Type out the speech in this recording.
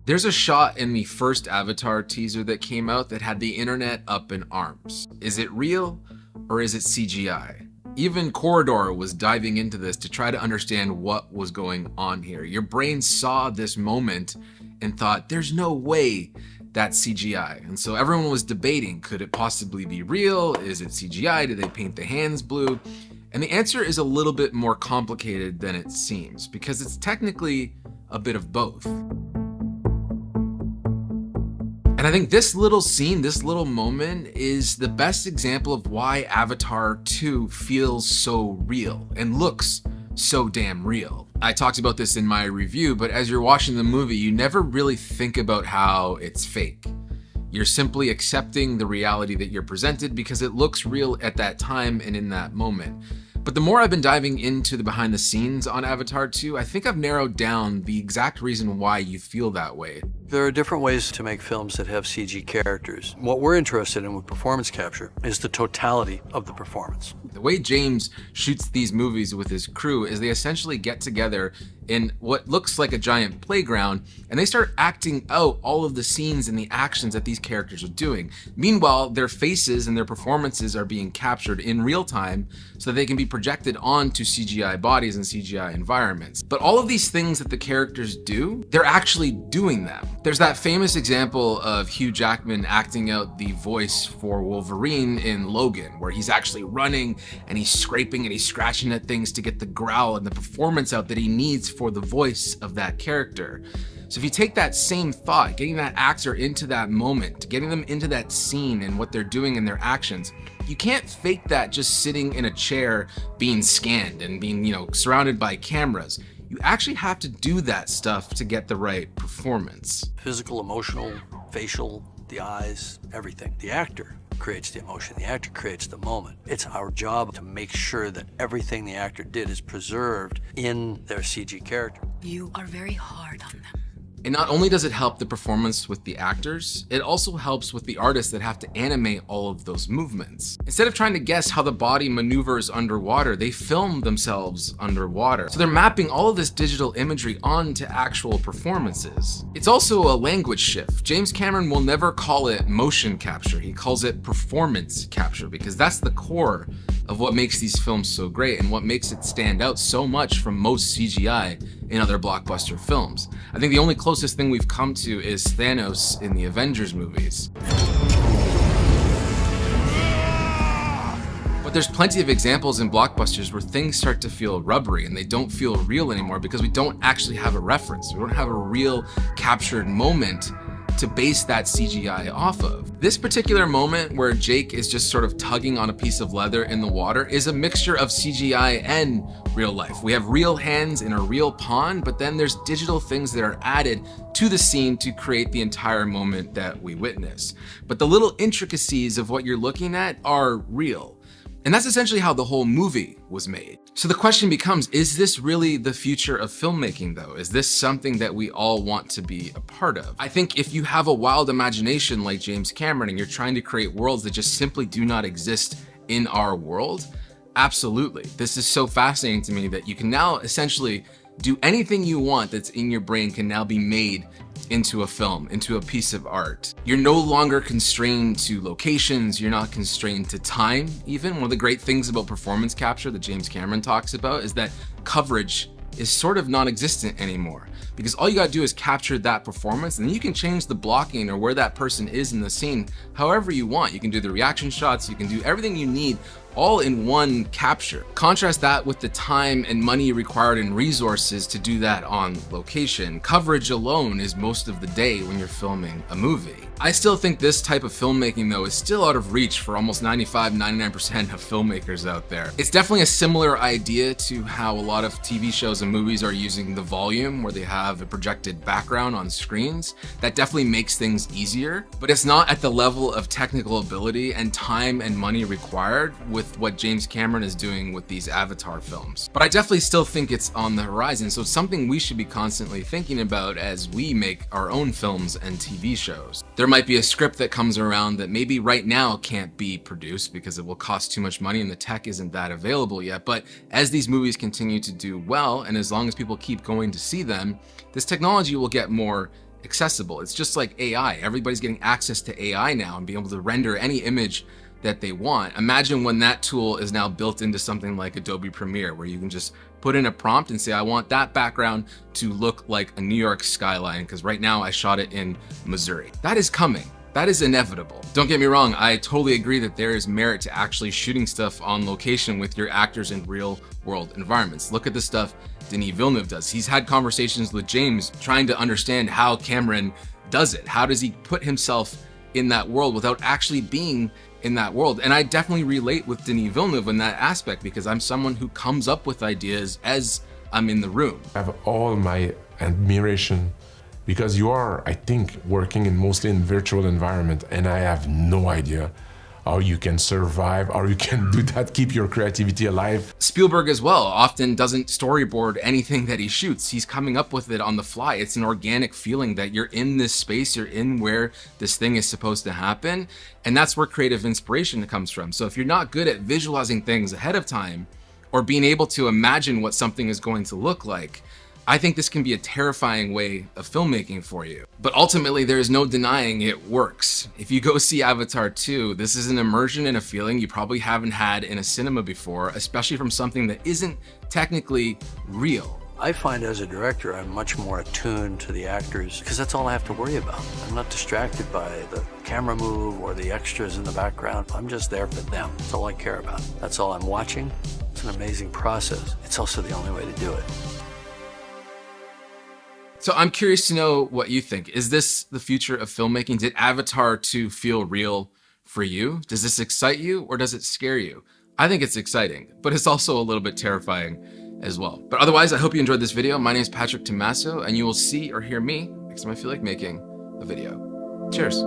There's a shot in the first Avatar teaser that came out that had the internet up in arms. Is it real or is it CGI? Even Corridor was diving into this to try to understand what was going on here. Your brain saw this moment and thought, there's no way that's CGI. And so everyone was debating, could it possibly be real? Is it CGI? Did they paint the hands blue? And the answer is a little bit more complicated than it seems, because it's technically a bit of both. And I think this little scene, this little moment is the best example of why Avatar 2 feels so real and looks so damn real. I talked about this in my review, but as you're watching the movie, you never really think about how it's fake. You're simply accepting the reality that you're presented because it looks real at that time and in that moment. But the more I've been diving into the behind the scenes on Avatar 2, I think I've narrowed down the exact reason why you feel that way. There are different ways to make films that have CG characters. What we're interested in with performance capture is the totality of the performance. The way James shoots these movies with his crew is they essentially get together in what looks like a giant playground and they start acting out all of the scenes and the actions that these characters are doing. Meanwhile, their faces and their performances are being captured in real time so that they can be projected onto CGI bodies and CGI environments. But all of these things that the characters do, they're actually doing them. There's that famous example of Hugh Jackman acting out the voice for Wolverine in Logan, where he's actually running and he's scraping and he's scratching at things to get the growl and the performance out that he needs for the voice of that character. So if you take that same thought, getting that actor into that moment, getting them into that scene and what they're doing in their actions, you can't fake that just sitting in a chair being scanned and being, surrounded by cameras. You actually have to do that stuff to get the right performance. Physical, emotional, facial, the eyes, everything. The actor creates the emotion. The actor creates the moment. It's our job to make sure that everything the actor did is preserved in their CG character. You are very hard on them. And not only does it help the performance with the actors, it also helps with the artists that have to animate all of those movements. Instead of trying to guess how the body maneuvers underwater, they film themselves underwater. So they're mapping all of this digital imagery onto actual performances. It's also a language shift. James Cameron will never call it motion capture. He calls it performance capture because that's the core of what makes these films so great and what makes it stand out so much from most CGI in other blockbuster films. I think the only closest thing we've come to is Thanos in the Avengers movies. But there's plenty of examples in blockbusters where things start to feel rubbery and they don't feel real anymore because we don't actually have a reference. We don't have a real captured moment to base that CGI off of. This particular moment where Jake is just sort of tugging on a piece of leather in the water is a mixture of CGI and real life. We have real hands in a real pond, but then there's digital things that are added to the scene to create the entire moment that we witness. But the little intricacies of what you're looking at are real. And that's essentially how the whole movie was made. So the question becomes, is this really the future of filmmaking though? Is this something that we all want to be a part of? I think if you have a wild imagination like James Cameron and you're trying to create worlds that just simply do not exist in our world, absolutely. This is so fascinating to me that you can now essentially do anything you want that's in your brain can now be made into a film, into a piece of art. You're no longer constrained to locations, you're not constrained to time even. One of the great things about performance capture that James Cameron talks about is that coverage is sort of non-existent anymore because all you gotta do is capture that performance and then you can change the blocking or where that person is in the scene however you want. You can do the reaction shots, you can do everything you need all in one capture. Contrast that with the time and money required and resources to do that on location. Coverage alone is most of the day when you're filming a movie. I still think this type of filmmaking though is still out of reach for almost 99% of filmmakers out there. It's definitely a similar idea to how a lot of TV shows and movies are using the volume where they have a projected background on screens. That definitely makes things easier, but it's not at the level of technical ability and time and money required with what James Cameron is doing with these Avatar films. But I definitely still think it's on the horizon, so it's something we should be constantly thinking about as we make our own films and TV shows. There might be a script that comes around that maybe right now can't be produced because it will cost too much money and the tech isn't that available yet, but as these movies continue to do well and as long as people keep going to see them, this technology will get more accessible. It's just like AI. Everybody's getting access to AI now and being able to render any image that they want. Imagine when that tool is now built into something like Adobe Premiere, where you can just put in a prompt and say, I want that background to look like a New York skyline, because right now I shot it in Missouri. That is coming. That is inevitable. Don't get me wrong, I totally agree that there is merit to actually shooting stuff on location with your actors in real world environments. Look at the stuff Denis Villeneuve does. He's had conversations with James trying to understand how Cameron does it. How does he put himself in that world without actually being in that world? And I definitely relate with Denis Villeneuve in that aspect, because I'm someone who comes up with ideas as I'm in the room. I have all my admiration, because you are, I think, working mostly in virtual environment, and I have no idea how you can survive, how you can do that, keep your creativity alive. Spielberg as well often doesn't storyboard anything that he shoots. He's coming up with it on the fly. It's an organic feeling that you're in this space, you're in where this thing is supposed to happen, and that's where creative inspiration comes from. So if you're not good at visualizing things ahead of time, or being able to imagine what something is going to look like, I think this can be a terrifying way of filmmaking for you. But ultimately, there is no denying it works. If you go see Avatar 2, this is an immersion and a feeling you probably haven't had in a cinema before, especially from something that isn't technically real. I find as a director, I'm much more attuned to the actors, because that's all I have to worry about. I'm not distracted by the camera move or the extras in the background. I'm just there for them. That's all I care about. That's all I'm watching. It's an amazing process. It's also the only way to do it. So I'm curious to know what you think. Is this the future of filmmaking? Did Avatar 2 feel real for you? Does this excite you, or does it scare you? I think it's exciting, but it's also a little bit terrifying as well. But otherwise, I hope you enjoyed this video. My name is Patrick Tommaso, and you will see or hear me next time I feel like making a video. Cheers.